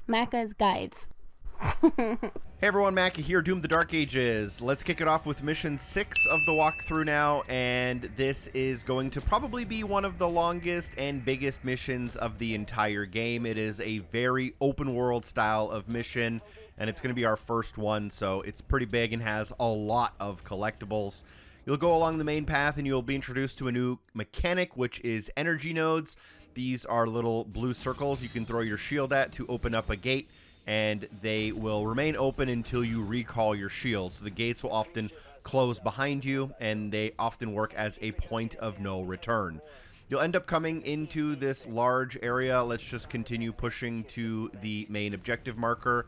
Macca's guides. Hey everyone, Macca here, Doom the Dark Ages. Let's kick it off with mission 6 of the walkthrough now, and this is going to probably be one of the longest and biggest missions of the entire game. It is a very open world style of mission, and it's going to be our first one, so it's pretty big and has a lot of collectibles. You'll go along the main path and you'll be introduced to a new mechanic, which is energy nodes. These are little blue circles you can throw your shield at to open up a gate, and they will remain open until you recall your shield. So the gates will often close behind you, and they often work as a point of no return. You'll end up coming into this large area. Let's just continue pushing to the main objective marker.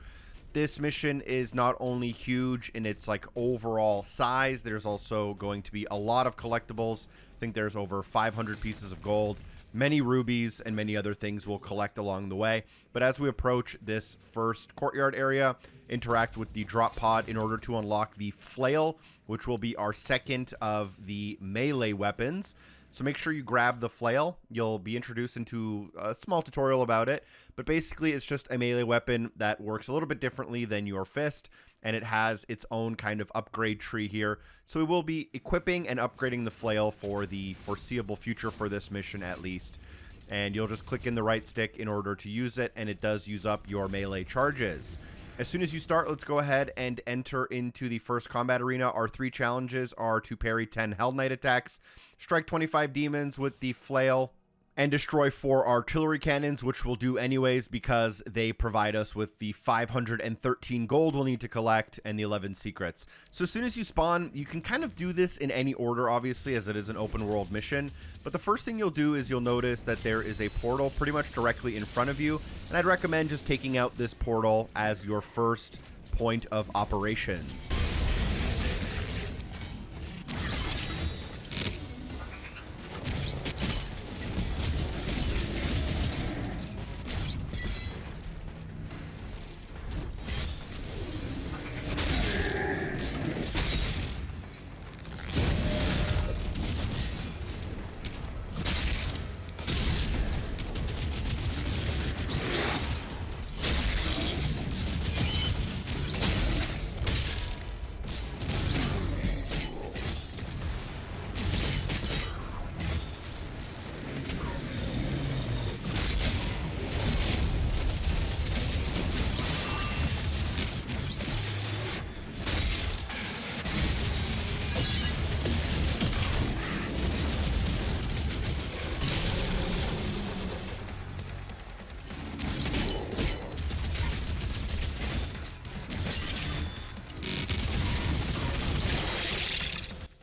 This mission is not only huge in its overall size, there's also going to be a lot of collectibles. I think there's over 500 pieces of gold, many rubies, and many other things we'll collect along the way. But as we approach this first courtyard area, interact with the drop pod in order to unlock the Flail, which will be our second of the melee weapons. So make sure you grab the Flail. You'll be introduced into a small tutorial about it, but basically it's just a melee weapon that works a little bit differently than your fist, and it has its own kind of upgrade tree here. So we will be equipping and upgrading the Flail for the foreseeable future for this mission at least. And you'll just click in the right stick in order to use it, and it does use up your melee charges. As soon as you start, let's go ahead and enter into the first combat arena. Our 3 challenges are to parry 10 Hell Knight attacks, strike 25 demons with the Flail, and destroy 4 artillery cannons, which we'll do anyways because they provide us with the 513 gold we'll need to collect and the 11 secrets. So as soon as you spawn, you can kind of do this in any order, obviously, as it is an open world mission. But the first thing you'll do is you'll notice that there is a portal pretty much directly in front of you, and I'd recommend just taking out this portal as your first point of operations.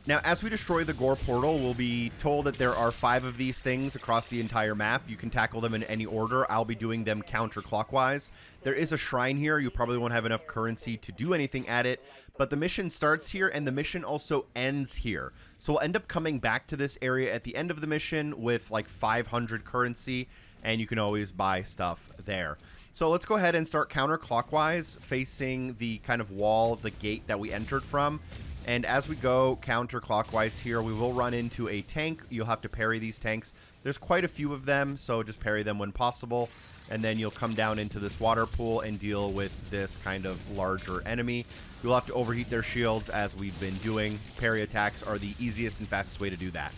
Now, as we destroy the Gore Portal, we'll be told that there are 5 of these things across the entire map. You can tackle them in any order. I'll be doing them counterclockwise. There is a shrine here. You probably won't have enough currency to do anything at it, but the mission starts here, and the mission also ends here. So we'll end up coming back to this area at the end of the mission with 500 currency, and you can always buy stuff there. So let's go ahead and start counterclockwise, facing the kind of wall, the gate that we entered from. And as we go counterclockwise here, we will run into a tank. You'll have to parry these tanks. There's quite a few of them, so just parry them when possible. And then you'll come down into this water pool and deal with this kind of larger enemy. You'll have to overheat their shields, as we've been doing. Parry attacks are the easiest and fastest way to do that.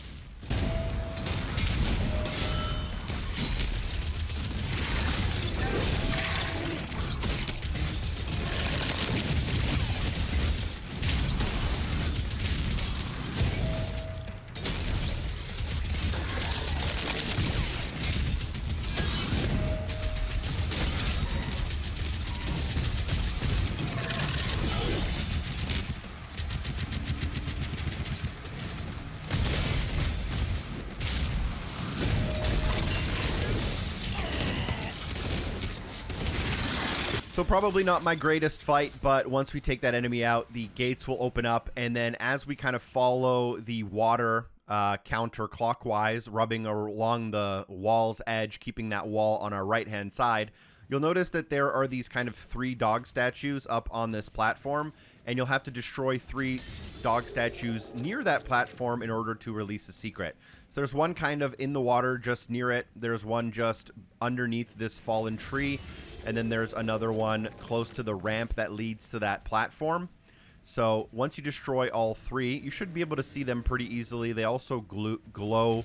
So probably not my greatest fight, but once we take that enemy out, the gates will open up, and then as we kind of follow the water counterclockwise, rubbing along the wall's edge, keeping that wall on our right-hand side, you'll notice that there are these kind of 3 dog statues up on this platform, and you'll have to destroy 3 dog statues near that platform in order to release a secret. So there's one kind of in the water just near it. There's one just underneath this fallen tree. and then there's another one close to the ramp that leads to that platform. So once you destroy all 3, you should be able to see them pretty easily. They also glow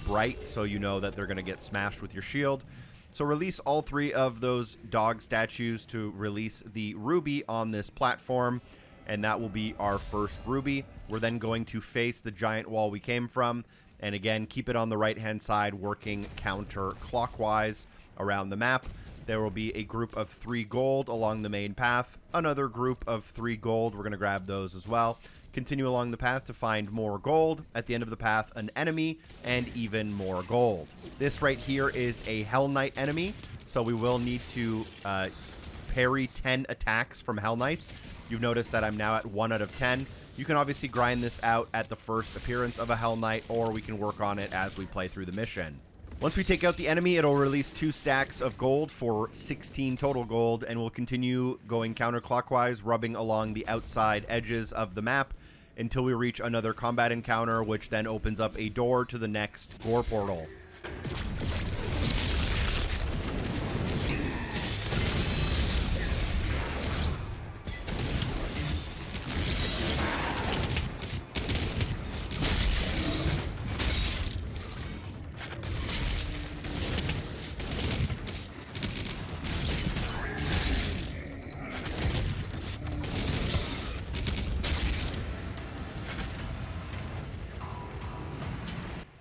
bright, so you know that they're going to get smashed with your shield. So release all 3 of those dog statues to release the ruby on this platform, and that will be our first ruby. We're then going to face the giant wall we came from, and again, keep it on the right-hand side, working counterclockwise around the map. There will be a group of 3 gold along the main path, another group of 3 gold. We're going to grab those as well. Continue along the path to find more gold. At the end of the path, an enemy and even more gold. This right here is a Hell Knight enemy, so we will need to parry 10 attacks from Hell Knights. You've noticed that I'm now at 1 out of 10. You can obviously grind this out at the first appearance of a Hell Knight, or we can work on it as we play through the mission. Once we take out the enemy, it'll release 2 stacks of gold for 16 total gold, and we'll continue going counterclockwise, rubbing along the outside edges of the map until we reach another combat encounter, which then opens up a door to the next Gore Portal.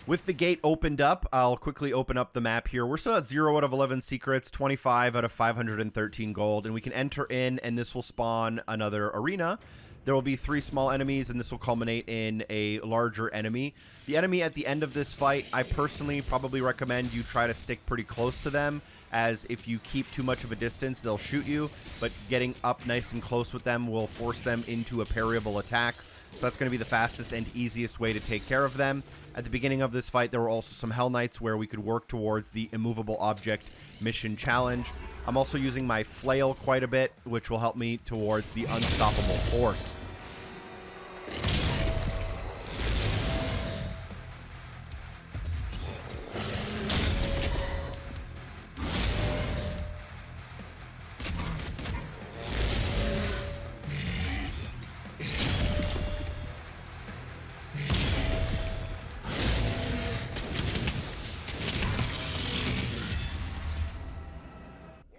With the gate opened up, I'll quickly open up the map here. We're still at 0 out of 11 secrets, 25 out of 513 gold, and we can enter in, and this will spawn another arena. There will be 3 small enemies, and this will culminate in a larger enemy. The enemy at the end of this fight, I personally probably recommend you try to stick pretty close to them, as if you keep too much of a distance, they'll shoot you, but getting up nice and close with them will force them into a parryable attack. So that's going to be the fastest and easiest way to take care of them. At the beginning of this fight, there were also some Hell Knights where we could work towards the Immovable Object mission challenge. I'm also using my Flail quite a bit, which will help me towards the Unstoppable Force.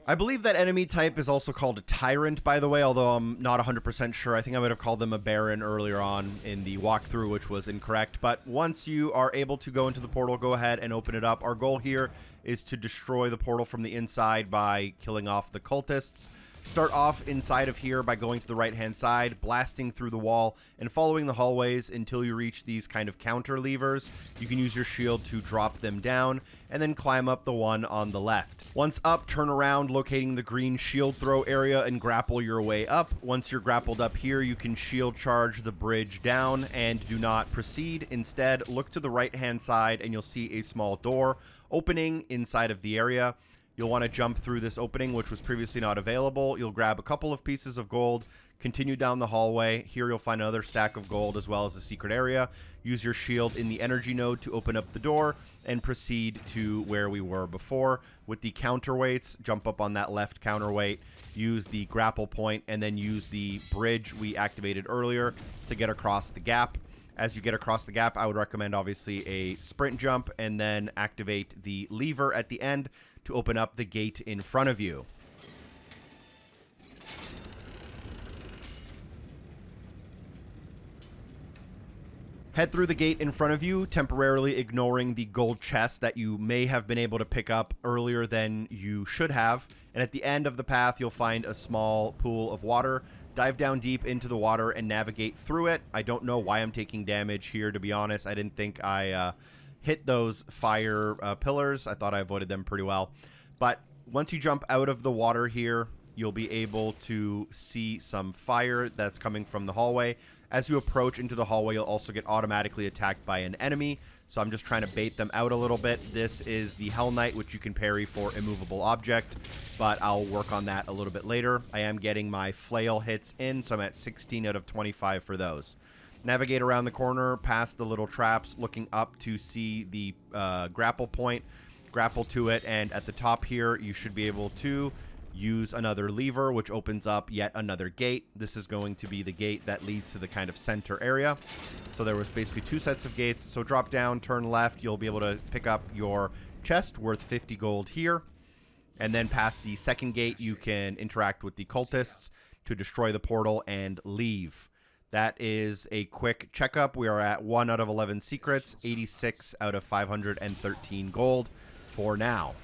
I believe that enemy type is also called a Tyrant, by the way, although I'm not 100% sure. I think I would have called them a Baron earlier on in the walkthrough, which was incorrect. But once you are able to go into the portal, go ahead and open it up. Our goal here is to destroy the portal from the inside by killing off the cultists. Start off inside of here by going to the right-hand side, blasting through the wall, and following the hallways until you reach these kind of counter levers. You can use your shield to drop them down, and then climb up the one on the left. Once up, turn around, locating the green shield throw area, and grapple your way up. Once you're grappled up here, you can shield charge the bridge down, and do not proceed. Instead, look to the right-hand side, and you'll see a small door opening inside of the area. You'll want to jump through this opening, which was previously not available. You'll grab a couple of pieces of gold, continue down the hallway. Here you'll find another stack of gold as well as a secret area. Use your shield in the energy node to open up the door and proceed to where we were before. With the counterweights, jump up on that left counterweight, use the grapple point, and then use the bridge we activated earlier to get across the gap. As you get across the gap, I would recommend obviously a sprint jump and then activate the lever at the end to open up the gate in front of you. Head through the gate in front of you, temporarily ignoring the gold chest that you may have been able to pick up earlier than you should have. And at the end of the path, you'll find a small pool of water. Dive down deep into the water and navigate through it. I don't know why I'm taking damage here, to be honest. I didn't think I hit those fire pillars. I thought I avoided them pretty well. But once you jump out of the water here, you'll be able to see some fire that's coming from the hallway. As you approach into the hallway, you'll also get automatically attacked by an enemy. So I'm just trying to bait them out a little bit. This is the Hell Knight, which you can parry for Immovable Object, but I'll work on that a little bit later. I am getting my Flail hits in, so I'm at 16 out of 25 for those. Navigate around the corner, past the little traps, looking up to see the grapple point. Grapple to it, and at the top here, you should be able to use another lever, which opens up yet another gate. This is going to be the gate that leads to the kind of center area. So there was basically 2 sets of gates. So drop down, turn left, you'll be able to pick up your chest worth 50 gold here. And then past the second gate, you can interact with the cultists to destroy the portal and leave. That is a quick checkup. We are at 1 out of 11 secrets, 86 out of 513 gold for now.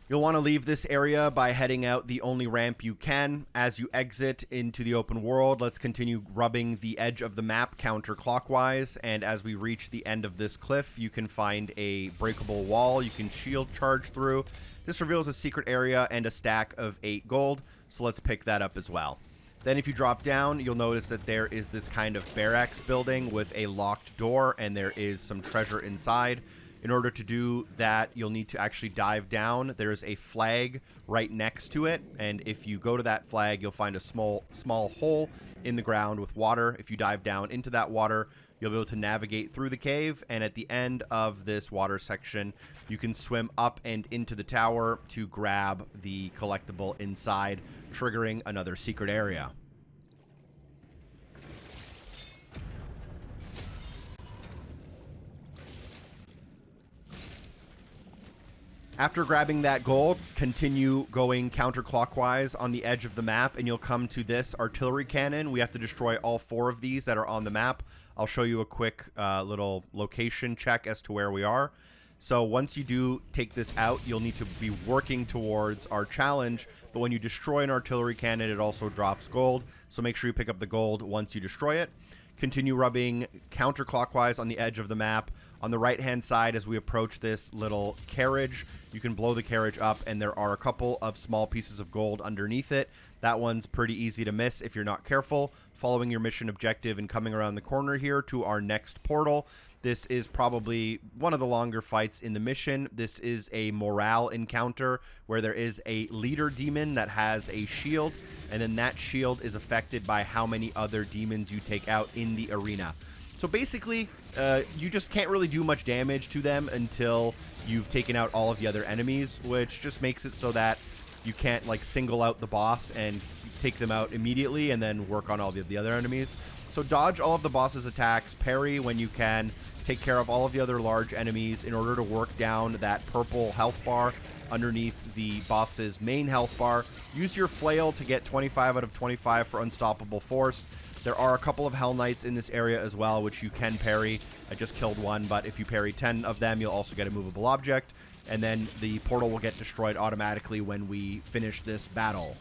You'll want to leave this area by heading out the only ramp you can. As you exit into the open world, let's continue rubbing the edge of the map counterclockwise. And as we reach the end of this cliff, you can find a breakable wall you can shield charge through. This reveals a secret area and a stack of 8 gold, so let's pick that up as well. Then if you drop down, you'll notice that there is this kind of barracks building with a locked door, and there is some treasure inside. In order to do that, you'll need to actually dive down. There's a flag right next to it, and if you go to that flag, you'll find a small hole in the ground with water. If you dive down into that water, you'll be able to navigate through the cave, and at the end of this water section, you can swim up and into the tower to grab the collectible inside, triggering another secret area. After grabbing that gold, continue going counterclockwise on the edge of the map, and you'll come to this artillery cannon. We have to destroy all 4 of these that are on the map. I'll show you a quick little location check as to where we are. So once you do take this out, you'll need to be working towards our challenge. But when you destroy an artillery cannon, it also drops gold. So make sure you pick up the gold once you destroy it. Continue rubbing counterclockwise on the edge of the map. On the right-hand side, as we approach this little carriage, you can blow the carriage up, and there are a couple of small pieces of gold underneath it. That one's pretty easy to miss if you're not careful. Following your mission objective and coming around the corner here to our next portal. This is probably one of the longer fights in the mission. This is a morale encounter where there is a leader demon that has a shield, and then that shield is affected by how many other demons you take out in the arena. So basically, you just can't really do much damage to them until you've taken out all of the other enemies, which just makes it so that you can't like single out the boss and take them out immediately and then work on all the other enemies. So dodge all of the boss's attacks, parry when you can, take care of all of the other large enemies in order to work down that purple health bar underneath the boss's main health bar. Use your flail to get 25 out of 25 for unstoppable force. There are a couple of Hell Knights in this area as well, which you can parry. I just killed one, but if you parry 10 of them, you'll also get a movable object. And then the portal will get destroyed automatically when we finish this battle.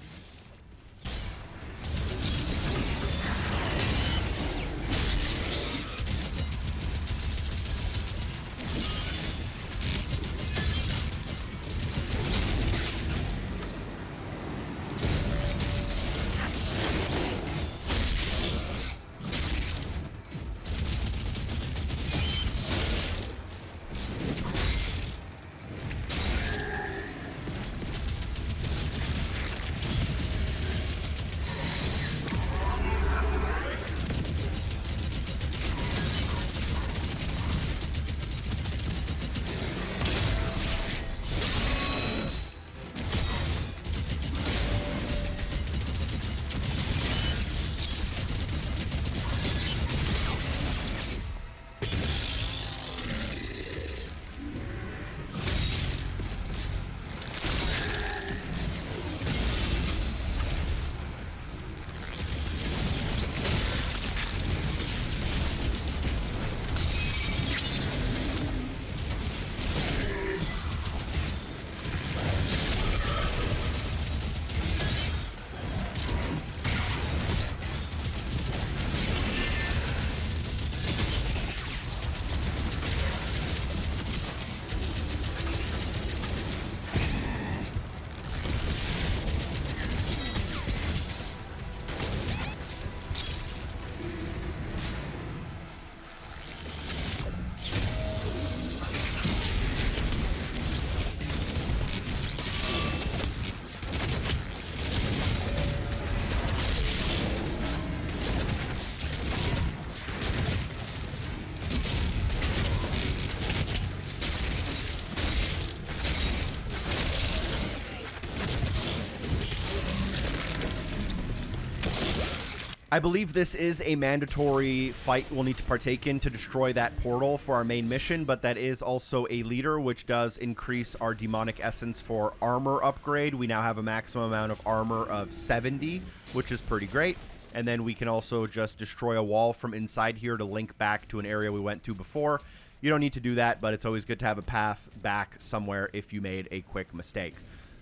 I believe this is a mandatory fight we'll need to partake in to destroy that portal for our main mission, but that is also a leader, which does increase our demonic essence for armor upgrade. We now have a maximum amount of armor of 70, which is pretty great. And then we can also just destroy a wall from inside here to link back to an area we went to before. You don't need to do that, but it's always good to have a path back somewhere if you made a quick mistake.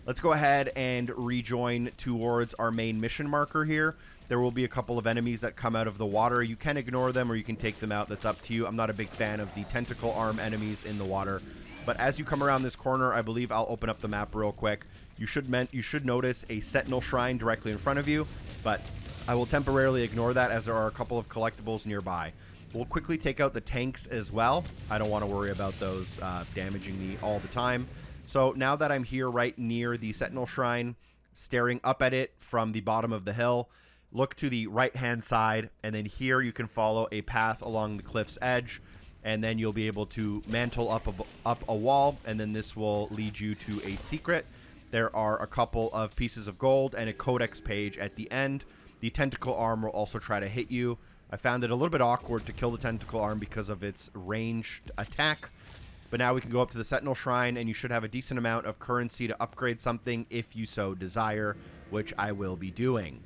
Let's go ahead and rejoin towards our main mission marker here. There will be a couple of enemies that come out of the water. You can ignore them or you can take them out. That's up to you. I'm not a big fan of the tentacle arm enemies in the water. But as you come around this corner, I believe I'll open up the map real quick. You should notice a sentinel shrine directly in front of you, but I will temporarily ignore that as there are a couple of collectibles nearby. We'll quickly take out the tanks as well. I don't want to worry about those damaging me all the time. So now that I'm here right near the sentinel shrine, staring up at it from the bottom of the hill, look to the right-hand side, and then here you can follow a path along the cliff's edge, and then you'll be able to mantle up a wall, and then this will lead you to a secret. There are a couple of pieces of gold and a Codex page at the end. The tentacle arm will also try to hit you. I found it a little bit awkward to kill the tentacle arm because of its ranged attack, but now we can go up to the sentinel shrine, and you should have a decent amount of currency to upgrade something if you so desire, which I will be doing.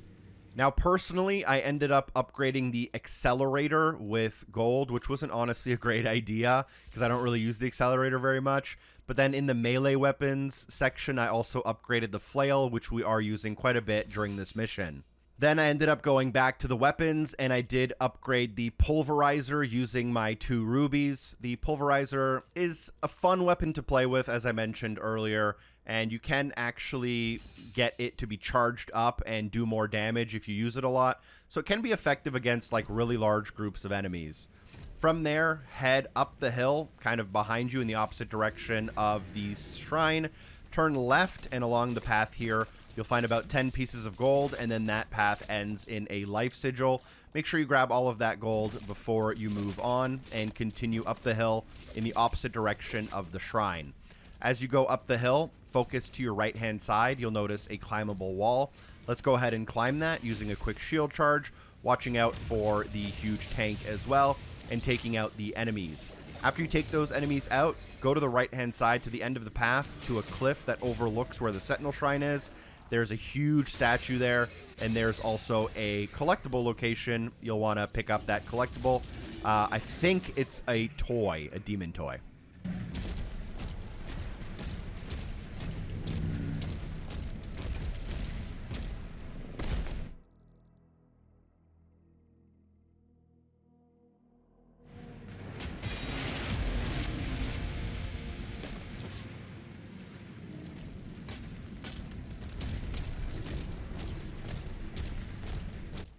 Now, personally, I ended up upgrading the accelerator with gold, which wasn't honestly a great idea because I don't really use the accelerator very much. But then in the melee weapons section, I also upgraded the flail, which we are using quite a bit during this mission. Then I ended up going back to the weapons, and I did upgrade the pulverizer using my 2 rubies. The pulverizer is a fun weapon to play with, as I mentioned earlier, and you can actually get it to be charged up and do more damage if you use it a lot. So it can be effective against like really large groups of enemies. From there, head up the hill, kind of behind you in the opposite direction of the shrine. Turn left, and along the path here, you'll find about 10 pieces of gold, and then that path ends in a life sigil. Make sure you grab all of that gold before you move on and continue up the hill in the opposite direction of the shrine. As you go up the hill, focus to your right-hand side. You'll notice a climbable wall. Let's go ahead and climb that using a quick shield charge, watching out for the huge tank as well, and taking out the enemies. After you take those enemies out, go to the right-hand side to the end of the path to a cliff that overlooks where the sentinel shrine is. There's a huge statue there, and there's also a collectible location. You'll want to pick up that collectible. I think it's a toy, a demon toy.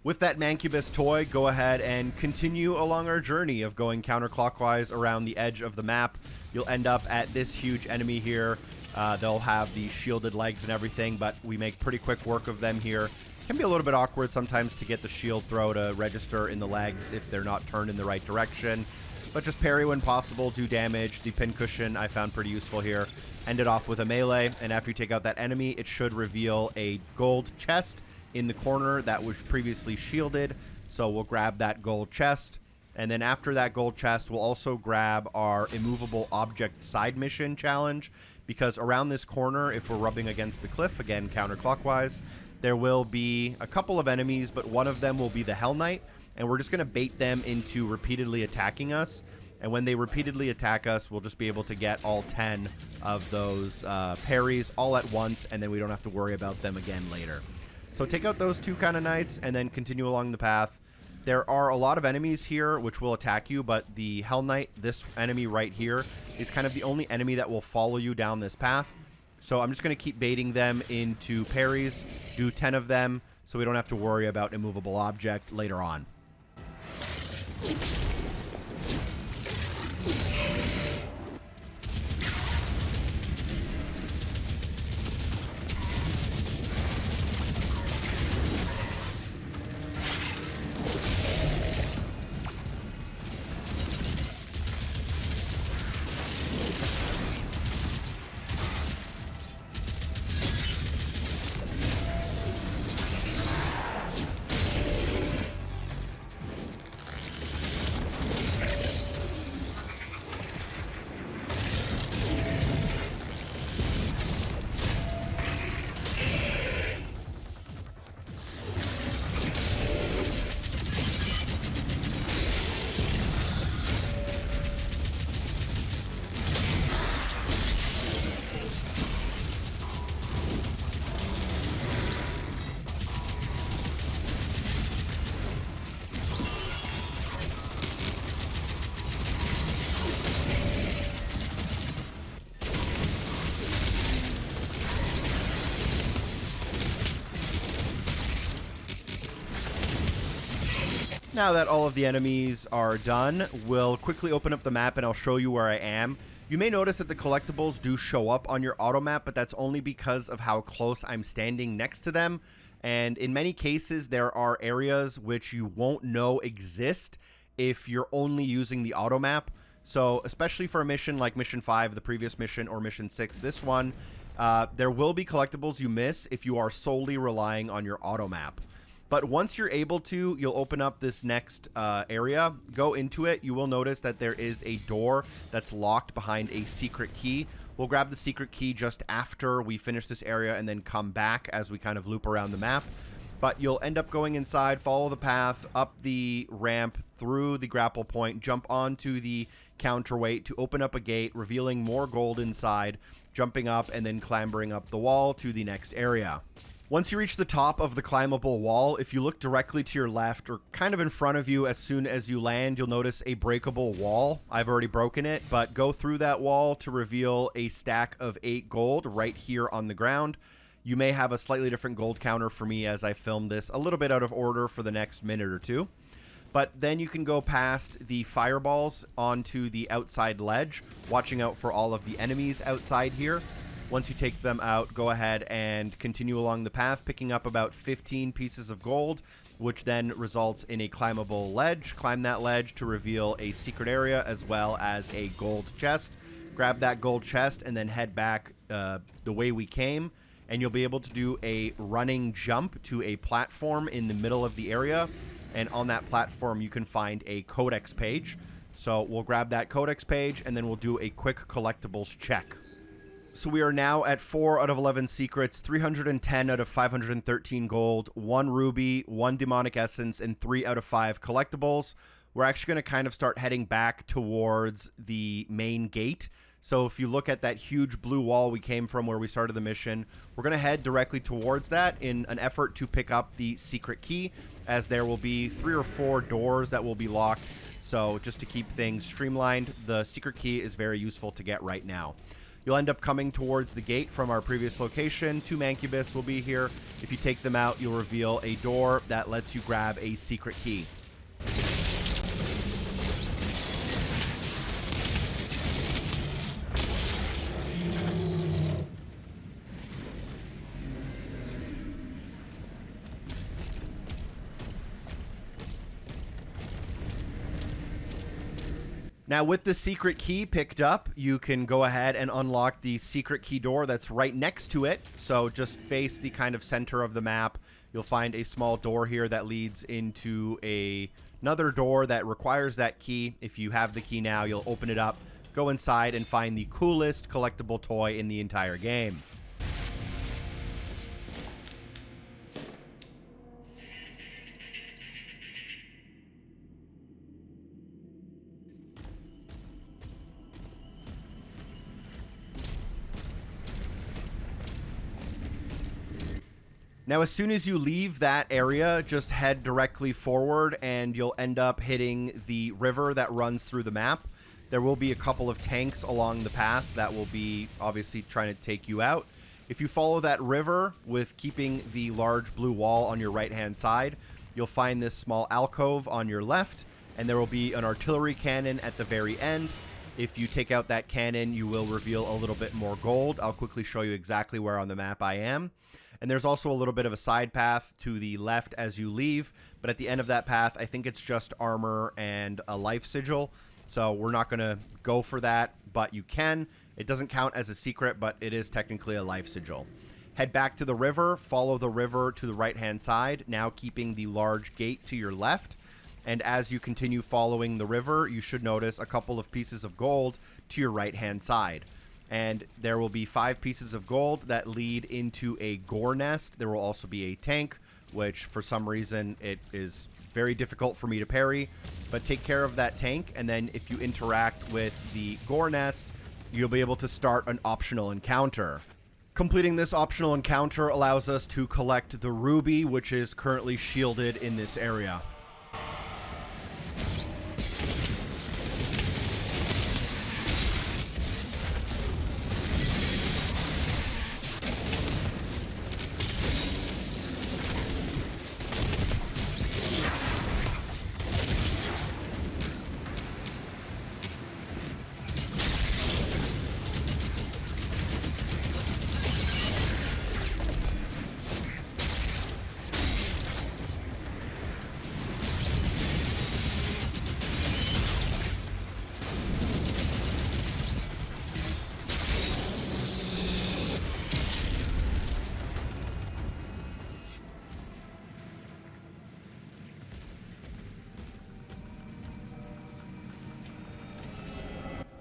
With that Mancubus toy, go ahead and continue along our journey of going counterclockwise around the edge of the map. You'll end up at this huge enemy here. They'll have the shielded legs and everything, but we make pretty quick work of them here. Can be a little bit awkward sometimes to get the shield throw to register in the legs if they're not turned in the right direction. But just parry when possible, do damage. The pincushion I found pretty useful here. End it off with a melee, and after you take out that enemy, it should reveal a gold chest in the corner that was previously shielded. So we'll grab that gold chest, and then after that gold chest, we'll also grab our immovable object side mission challenge, because around this corner, if we're rubbing against the cliff, again counterclockwise, there will be a couple of enemies, but one of them will be the Hell Knight, and we're just going to bait them into repeatedly attacking us. And when they repeatedly attack us, we'll just be able to get all 10 of those parries all at once, and then we don't have to worry about them again later. So take out those 2 kind of knights and then continue along the path. There are a lot of enemies here which will attack you, but the Hell Knight, this enemy right here, is kind of the only enemy that will follow you down this path. So I'm just going to keep baiting them into parries, do 10 of them, so we don't have to worry about immovable object later on. Now that all of the enemies are done, we'll quickly open up the map and I'll show you where I am. You may notice that the collectibles do show up on your auto map, but that's only because of how close I'm standing next to them. And in many cases, there are areas which you won't know exist if you're only using the auto map. So especially for a mission like Mission 5, the previous mission, or Mission 6, this one, there will be collectibles you miss if you are solely relying on your auto map. But once you're able to, you'll open up this next area, go into it. You will notice that there is a door that's locked behind a secret key. We'll grab the secret key just after we finish this area and then come back as we kind of loop around the map. But you'll end up going inside, follow the path, up the ramp, through the grapple point, jump onto the counterweight to open up a gate, revealing more gold inside, jumping up and then clambering up the wall to the next area. Once you reach the top of the climbable wall, if you look directly to your left or kind of in front of you as soon as you land, you'll notice a breakable wall. I've already broken it, but go through that wall to reveal a stack of 8 gold right here on the ground. You may have a slightly different gold counter for me as I film this a little bit out of order for the next minute or two. But then you can go past the fireballs onto the outside ledge, watching out for all of the enemies outside here. Once you take them out, go ahead and continue along the path, picking up about 15 pieces of gold, which then results in a climbable ledge. Climb that ledge to reveal a secret area as well as a gold chest. Grab that gold chest and then head back the way we came, and you'll be able to do a running jump to a platform in the middle of the area. And on that platform, you can find a Codex page. So we'll grab that Codex page, and then we'll do a quick collectibles check. So we are now at 4 out of 11 secrets, 310 out of 513 gold, 1 ruby, 1 demonic essence, and 3 out of 5 collectibles. We're actually going to kind of start heading back towards the main gate. So if you look at that huge blue wall we came from where we started the mission, we're going to head directly towards that in an effort to pick up the secret key, as there will be 3 or 4 doors that will be locked. So just to keep things streamlined, the secret key is very useful to get right now. You'll end up coming towards the gate from our previous location. 2 Mancubus will be here. If you take them out, you'll reveal a door that lets you grab a secret key. Now, with the secret key picked up, you can go ahead and unlock the secret key door that's right next to it. So just face the kind of center of the map. You'll find a small door here that leads into another door that requires that key. If you have the key now, you'll open it up, go inside, and find the coolest collectible toy in the entire game. Now, as soon as you leave that area, just head directly forward and you'll end up hitting the river that runs through the map. There will be a couple of tanks along the path that will be obviously trying to take you out. If you follow that river with keeping the large blue wall on your right-hand side, you'll find this small alcove on your left, and there will be an artillery cannon at the very end. If you take out that cannon, you will reveal a little bit more gold. I'll quickly show you exactly where on the map I am. And there's also a little bit of a side path to the left as you leave. But at the end of that path, I think it's just armor and a life sigil. So we're not going to go for that, but you can. It doesn't count as a secret, but it is technically a life sigil. Head back to the river, follow the river to the right-hand side, now keeping the large gate to your left. And as you continue following the river, you should notice a couple of pieces of gold to your right-hand side. And there will be 5 pieces of gold that lead into a gore nest. There will also be a tank, which for some reason it is very difficult for me to parry. But take care of that tank, and then if you interact with the gore nest, you'll be able to start an optional encounter. Completing this optional encounter allows us to collect the ruby, which is currently shielded in this area.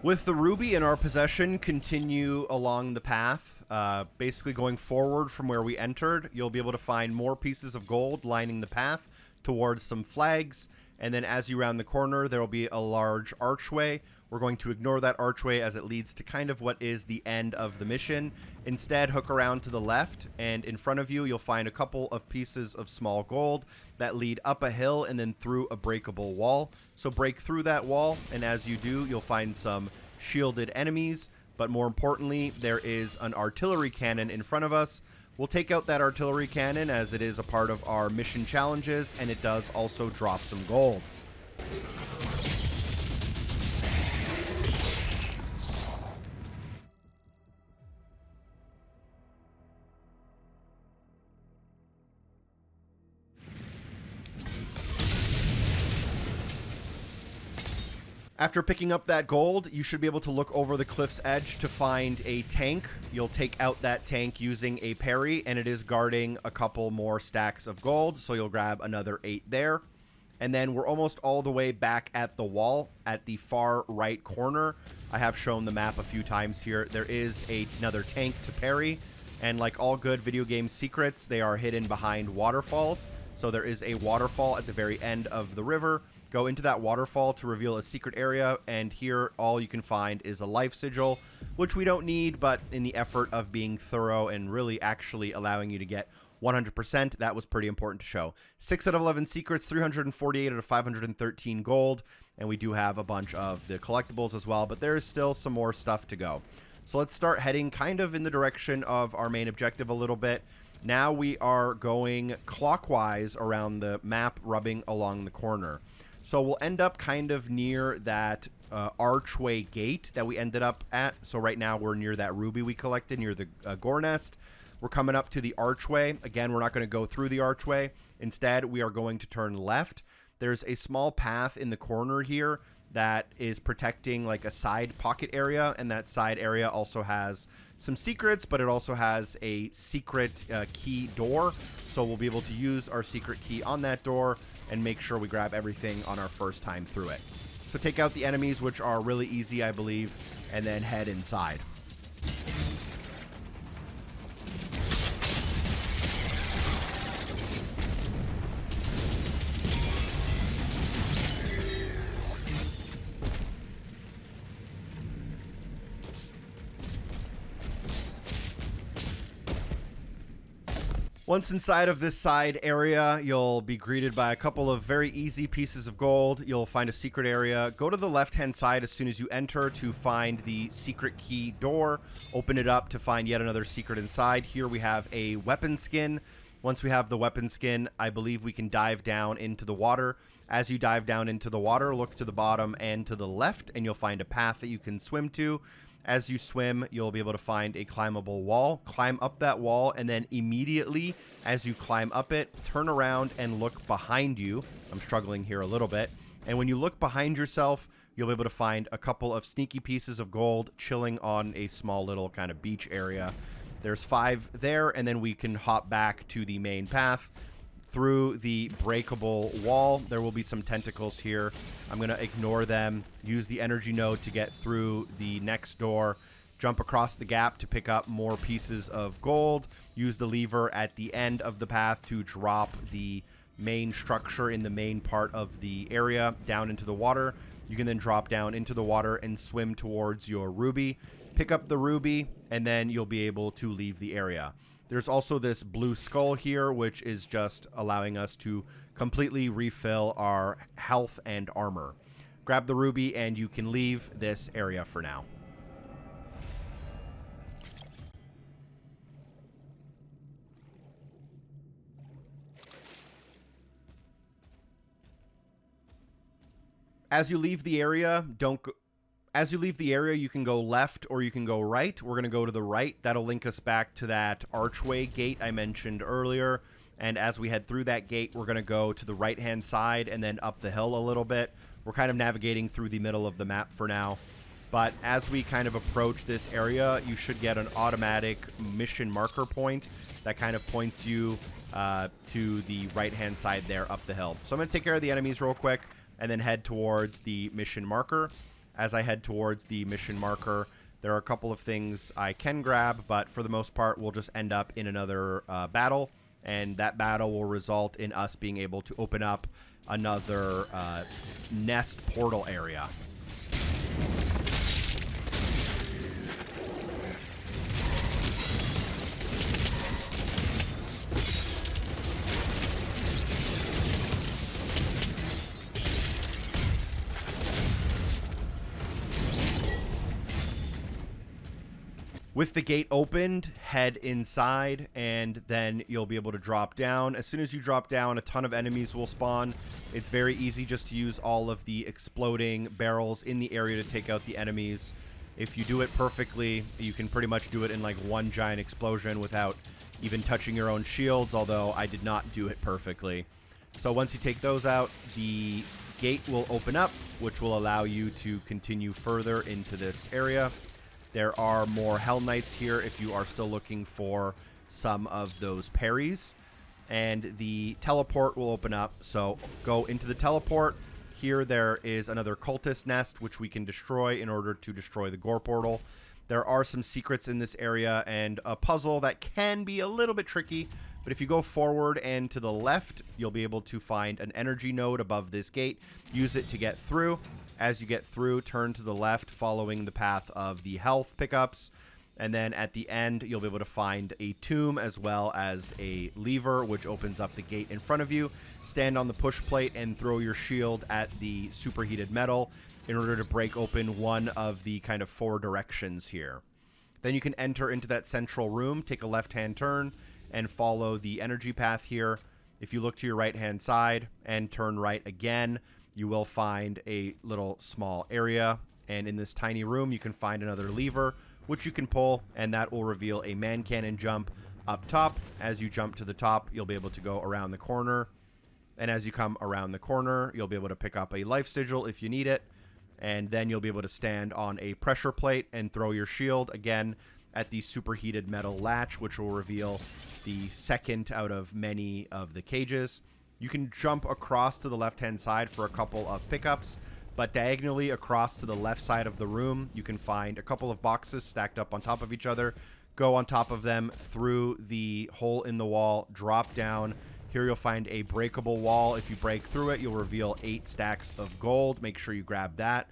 With the ruby in our possession, continue along the path. Basically going forward from where we entered, you'll be able to find more pieces of gold lining the path towards some flags. And then as you round the corner, there will be a large archway. We're going to ignore that archway as it leads to kind of what is the end of the mission. Instead, hook around to the left, and in front of you, you'll find a couple of pieces of small gold that lead up a hill and then through a breakable wall. So break through that wall, and as you do, you'll find some shielded enemies. But more importantly, there is an artillery cannon in front of us. We'll take out that artillery cannon as it is a part of our mission challenges, and it does also drop some gold. After picking up that gold, you should be able to look over the cliff's edge to find a tank. You'll take out that tank using a parry, and it is guarding a couple more stacks of gold, so you'll grab another 8 there. And then we're almost all the way back at the wall at the far right corner. I have shown the map a few times here. There is another tank to parry, and like all good video game secrets, they are hidden behind waterfalls. So there is a waterfall at the very end of the river. Go into that waterfall to reveal a secret area, and here all you can find is a life sigil, which we don't need, but in the effort of being thorough and really actually allowing you to get 100%, that was pretty important to show. 6 out of 11 secrets, 348 out of 513 gold, and we do have a bunch of the collectibles as well, but there is still some more stuff to go. So let's start heading kind of in the direction of our main objective a little bit. Now we are going clockwise around the map, rubbing along the corner. So we'll end up kind of near that archway gate that we ended up at. So right now we're near that ruby we collected, near the Gore nest. We're coming up to the archway. Again, we're not going to go through the archway. Instead, we are going to turn left. There's a small path in the corner here that is protecting like a side pocket area, and that side area also has some secrets, but it also has a secret key door. So we'll be able to use our secret key on that door and make sure we grab everything on our first time through it. So take out the enemies, which are really easy, I believe, and then head inside. Once inside of this side area, you'll be greeted by a couple of very easy pieces of gold. You'll find a secret area. Go to the left-hand side as soon as you enter to find the secret key door. Open it up to find yet another secret inside. Here we have a weapon skin. Once we have the weapon skin, I believe we can dive down into the water. As you dive down into the water, look to the bottom and to the left, and you'll find a path that you can swim to. As you swim, you'll be able to find a climbable wall. Climb up that wall, and then immediately as you climb up it, turn around and look behind you. I'm struggling here a little bit. And when you look behind yourself, you'll be able to find a couple of sneaky pieces of gold chilling on a small little kind of beach area. There's 5 there, and then we can hop back to the main path. Through the breakable wall, there will be some tentacles here. I'm going to ignore them, use the energy node to get through the next door, jump across the gap to pick up more pieces of gold, use the lever at the end of the path to drop the main structure in the main part of the area down into the water. You can then drop down into the water and swim towards your ruby. Pick up the ruby, and then you'll be able to leave the area. There's also this blue skull here, which is just allowing us to completely refill our health and armor. Grab the ruby and you can leave this area for now. As you leave the area, As you leave the area, you can go left or you can go right. We're going to go to the right. That'll link us back to that archway gate I mentioned earlier. And as we head through that gate, we're going to go to the right-hand side and then up the hill a little bit. We're kind of navigating through the middle of the map for now. But as we kind of approach this area, you should get an automatic mission marker point that kind of points you to the right-hand side there up the hill. So I'm going to take care of the enemies real quick and then head towards the mission marker. as I head towards the mission marker. There are a couple of things I can grab, but for the most part, we'll just end up in another battle, and that battle will result in us being able to open up another nest portal area. With the gate opened, head inside, and then you'll be able to drop down. As soon as you drop down, a ton of enemies will spawn. It's very easy just to use all of the exploding barrels in the area to take out the enemies. If you do it perfectly, you can pretty much do it in like one giant explosion without even touching your own shields, although I did not do it perfectly. So once you take those out, the gate will open up, which will allow you to continue further into this area. There are more Hell Knights here if you are still looking for some of those parries. And the teleport will open up, so go into the teleport. Here there is another cultist nest, which we can destroy in order to destroy the Gore Portal. There are some secrets in this area and a puzzle that can be a little bit tricky, but if you go forward and to the left, you'll be able to find an energy node above this gate. Use it to get through. As you get through, turn to the left, following the path of the health pickups. And then at the end, you'll be able to find a tomb as well as a lever, which opens up the gate in front of you. Stand on the push plate and throw your shield at the superheated metal in order to break open one of the kind of 4 directions here. Then you can enter into that central room, take a left-hand turn, and follow the energy path here. If you look to your right-hand side and turn right again, you will find a little small area, and in this tiny room you can find another lever which you can pull, and that will reveal a man cannon jump up top. As you jump to the top, you'll be able to go around the corner, and as you come around the corner, you'll be able to pick up a life sigil if you need it, and then you'll be able to stand on a pressure plate and throw your shield again at the superheated metal latch, which will reveal the second out of many of the cages. You can jump across to the left-hand side for a couple of pickups, but diagonally across to the left side of the room, you can find a couple of boxes stacked up on top of each other. Go on top of them through the hole in the wall, drop down. Here you'll find a breakable wall. If you break through it, you'll reveal 8 stacks of gold. Make sure you grab that,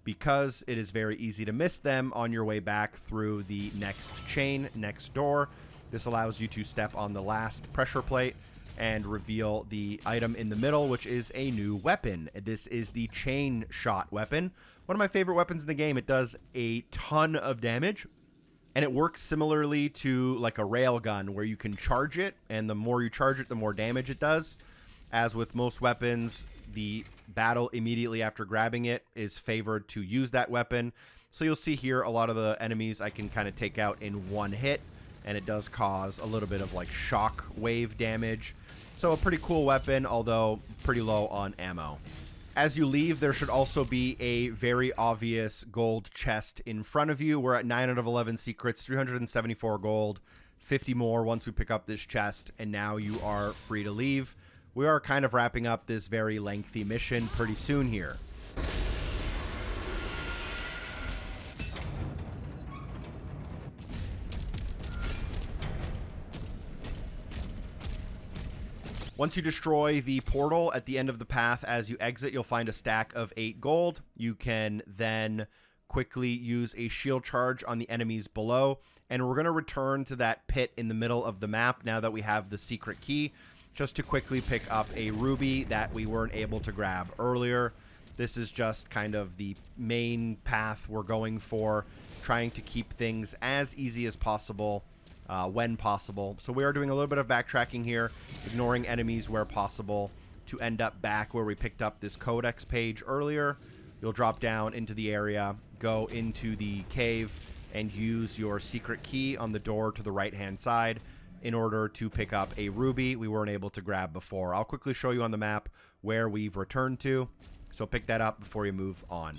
because it is very easy to miss them on your way back through the next chain next door. This allows you to step on the last pressure plate and reveal the item in the middle, which is a new weapon. This is the Chainshot weapon. One of my favorite weapons in the game. It does a ton of damage, and it works similarly to like a railgun, where you can charge it, and the more you charge it, the more damage it does. As with most weapons, the battle immediately after grabbing it is favored to use that weapon. So you'll see here a lot of the enemies I can kind of take out in one hit, and it does cause a little bit of like shock wave damage. So a pretty cool weapon, although pretty low on ammo. As you leave, there should also be a very obvious gold chest in front of you. We're at 9 out of 11 secrets, 374 gold, 50 more once we pick up this chest, and now you are free to leave. We are kind of wrapping up this very lengthy mission pretty soon here. Once you destroy the portal at the end of the path, as you exit, you'll find a stack of 8 gold. You can then quickly use a shield charge on the enemies below, and we're going to return to that pit in the middle of the map now that we have the secret key, just to quickly pick up a ruby that we weren't able to grab earlier. This is just kind of the main path we're going for, trying to keep things as easy as possible when possible. So we are doing a little bit of backtracking here, ignoring enemies where possible, to end up back where we picked up this Codex page earlier. You'll drop down into the area, go into the cave, and use your secret key on the door to the right-hand side in order to pick up a ruby we weren't able to grab before. I'll quickly show you on the map where we've returned to, so pick that up before you move on.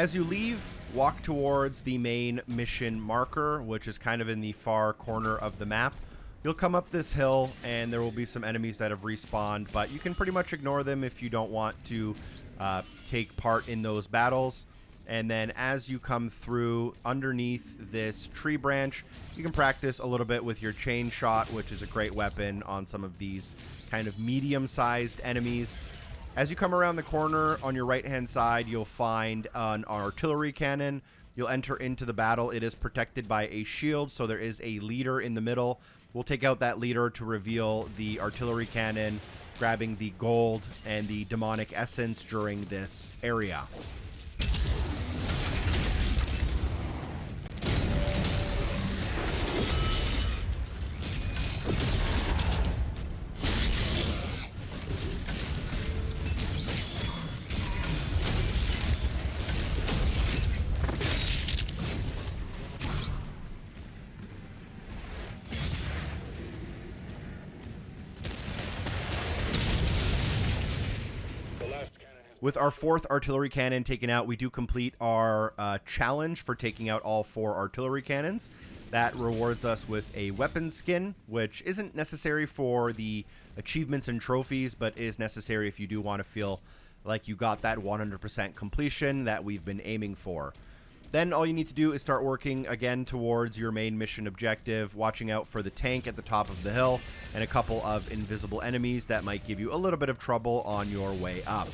As you leave, walk towards the main mission marker, which is kind of in the far corner of the map. You'll come up this hill, and there will be some enemies that have respawned, but you can pretty much ignore them if you don't want to take part in those battles. And then as you come through underneath this tree branch, you can practice a little bit with your Chainshot, which is a great weapon on some of these kind of medium-sized enemies. As you come around the corner on your right-hand side, you'll find an artillery cannon. You'll enter into the battle. It is protected by a shield, so there is a leader in the middle. We'll take out that leader to reveal the artillery cannon, grabbing the gold and the demonic essence during this area. With our 4th artillery cannon taken out, we do complete our challenge for taking out all 4 artillery cannons. That rewards us with a weapon skin, which isn't necessary for the achievements and trophies, but is necessary if you do want to feel like you got that 100% completion that we've been aiming for. Then all you need to do is start working again towards your main mission objective, watching out for the tank at the top of the hill and a couple of invisible enemies that might give you a little bit of trouble on your way up.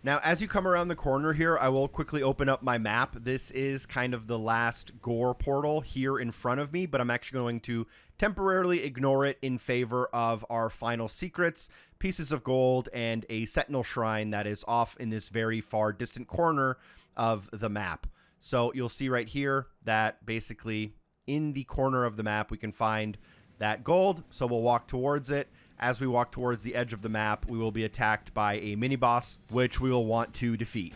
Now, as you come around the corner here, I will quickly open up my map. This is kind of the last Gore Portal here in front of me, but I'm actually going to temporarily ignore it in favor of our final secrets, pieces of gold, and a Sentinel Shrine that is off in this very far distant corner of the map. So you'll see right here that basically in the corner of the map we can find that gold, so we'll walk towards it. As we walk towards the edge of the map, we will be attacked by a mini-boss, which we will want to defeat.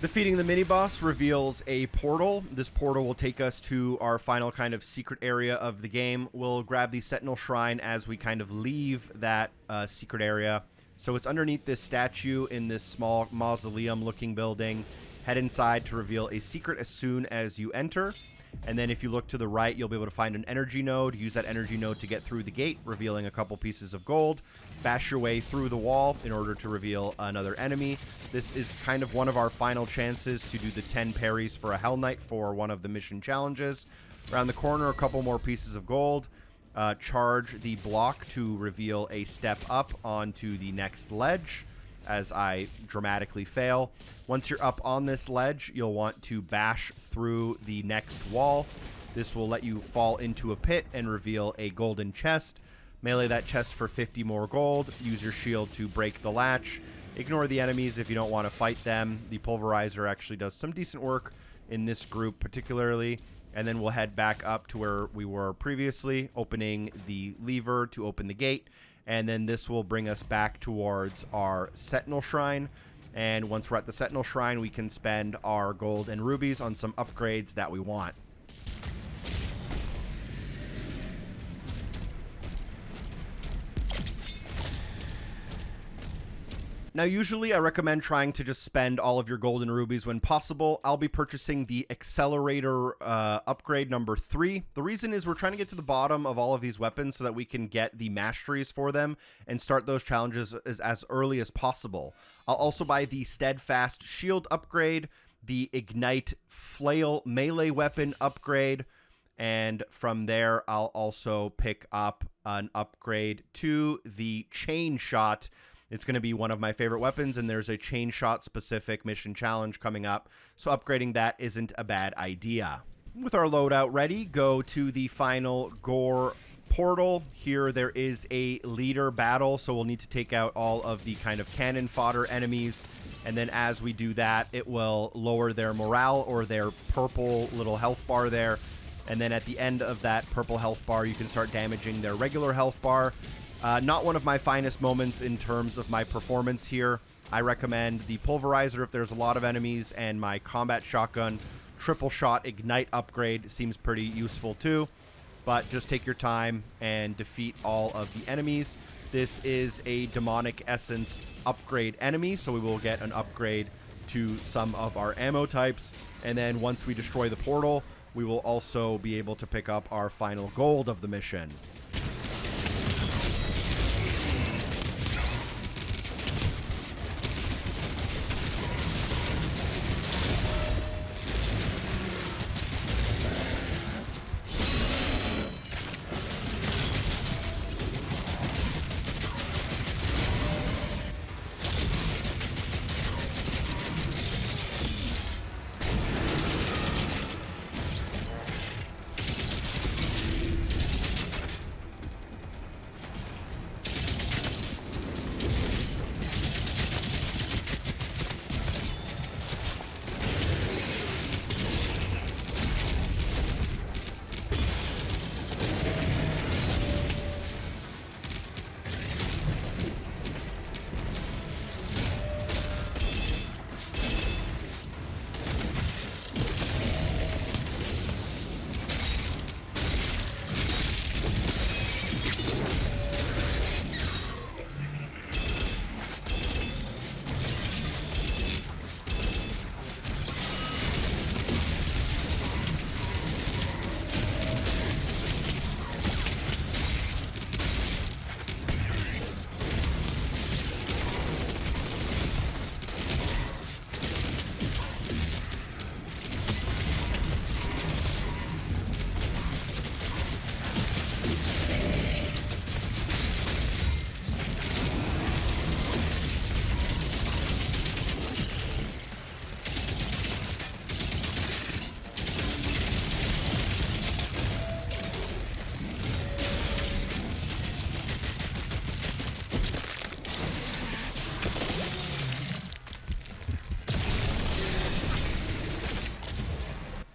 Defeating the mini-boss reveals a portal. This portal will take us to our final kind of secret area of the game. We'll grab the Sentinel Shrine as we kind of leave that secret area. So it's underneath this statue in this small mausoleum-looking building. Head inside to reveal a secret as soon as you enter. And then if you look to the right, you'll be able to find an energy node. Use that energy node to get through the gate, revealing a couple pieces of gold. Bash your way through the wall in order to reveal another enemy. This is kind of one of our final chances to do the 10 parries for a Hell Knight for one of the mission challenges. Around the corner, a couple more pieces of gold. Charge the block to reveal a step up onto the next ledge as I dramatically fail. Once you're up on this ledge, you'll want to bash through the next wall. This will let you fall into a pit and reveal a golden chest. Melee that chest for 50 more gold. Use your shield to break the latch. Ignore the enemies if you don't want to fight them. The pulverizer actually does some decent work in this group particularly. And then we'll head back up to where we were previously, opening the lever to open the gate. And then this will bring us back towards our Sentinel Shrine. And once we're at the Sentinel Shrine, we can spend our gold and rubies on some upgrades that we want. Now, usually I recommend trying to just spend all of your gold and rubies when possible. I'll be purchasing the Accelerator upgrade number 3. The reason is we're trying to get to the bottom of all of these weapons so that we can get the Masteries for them and start those challenges as early as possible. I'll also buy the Steadfast Shield upgrade, the Ignite Flail melee weapon upgrade, And from there, I'll also pick up an upgrade to the Chainshot. It's going to be one of my favorite weapons, and there's a Chainshot specific mission challenge coming up, so upgrading that isn't a bad idea. With our loadout ready, go to the final Gore Portal. Here there is a leader battle, so we'll need to take out all of the kind of cannon fodder enemies, and then as we do that, it will lower their morale or their purple little health bar there. And then at the end of that purple health bar, you can start damaging their regular health bar. Not one of my finest moments in terms of my performance here. I recommend the pulverizer if there's a lot of enemies, and my combat shotgun triple shot ignite upgrade seems pretty useful too. But just take your time and defeat all of the enemies. This is a demonic essence upgrade enemy, so we will get an upgrade to some of our ammo types. And then once we destroy the portal, we will also be able to pick up our final gold of the mission.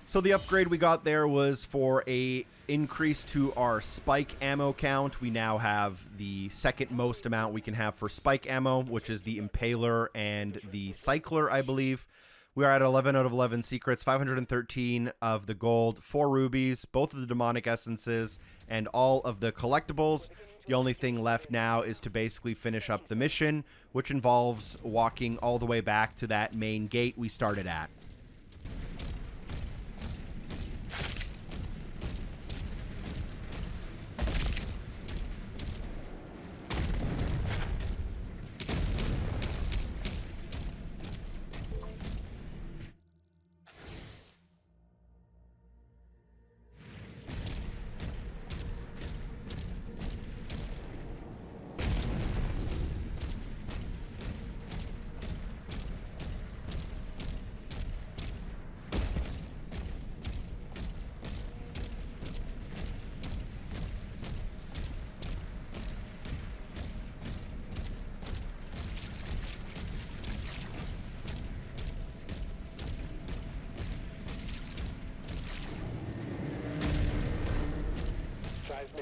So the upgrade we got there was for a increase to our spike ammo count. We now have the second most amount we can have for spike ammo, which is the Impaler and the Cycler, I believe. We are at 11 out of 11 secrets, 513 of the gold, 4 rubies, both of the demonic essences, and all of the collectibles. The only thing left now is to basically finish up the mission, which involves walking all the way back to that main gate we started at.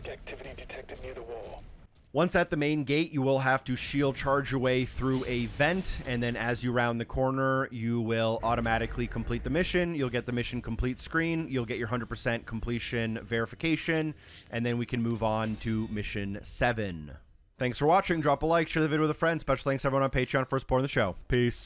Activity detected near the wall. Once at the main gate, you will have to shield charge your way through a vent, and then as you round the corner, you will automatically complete the mission. You'll get the mission complete screen. You'll get your 100% completion verification, and then we can move on to mission 7. Thanks for watching. Drop a like, share the video with a friend. Special thanks to everyone on Patreon for supporting the show. Peace.